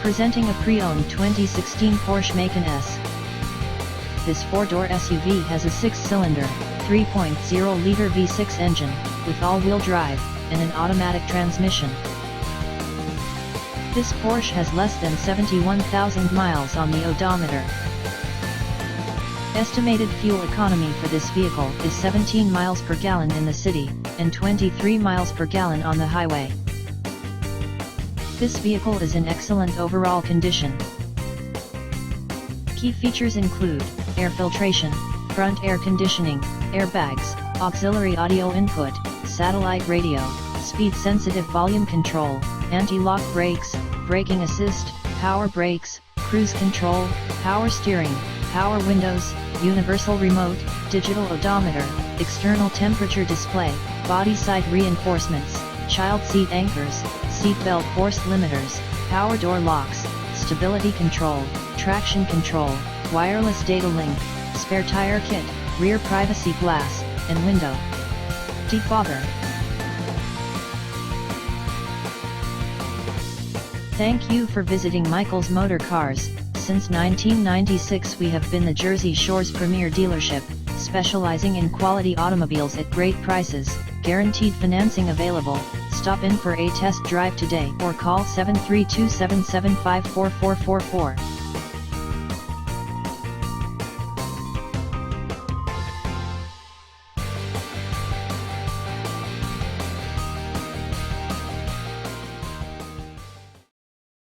Presenting a pre-owned 2016 Porsche Macan S. This four-door SUV has a 6-cylinder, 3.0-liter V6 engine, with all-wheel drive, and an automatic transmission. This Porsche has less than 71,000 miles on the odometer. Estimated fuel economy for this vehicle is 17 miles per gallon in the city, and 23 miles per gallon on the highway. This vehicle is in excellent overall condition. Key features include air filtration, front air conditioning, airbags, auxiliary audio input, satellite radio, speed-sensitive volume control, anti-lock brakes, braking assist, power brakes, cruise control, power steering, power windows, universal remote, digital odometer, external temperature display, body side reinforcements, child seat anchors, seat belt force limiters, power door locks, stability control, traction control, wireless data link, spare tire kit, rear privacy glass, and window defogger. Thank you for visiting Michael's Motorcars. Since 1996 we have been the Jersey Shore's premier dealership, specializing in quality automobiles at great prices, guaranteed financing available. Stop in for a test drive today or call 732-775-4444.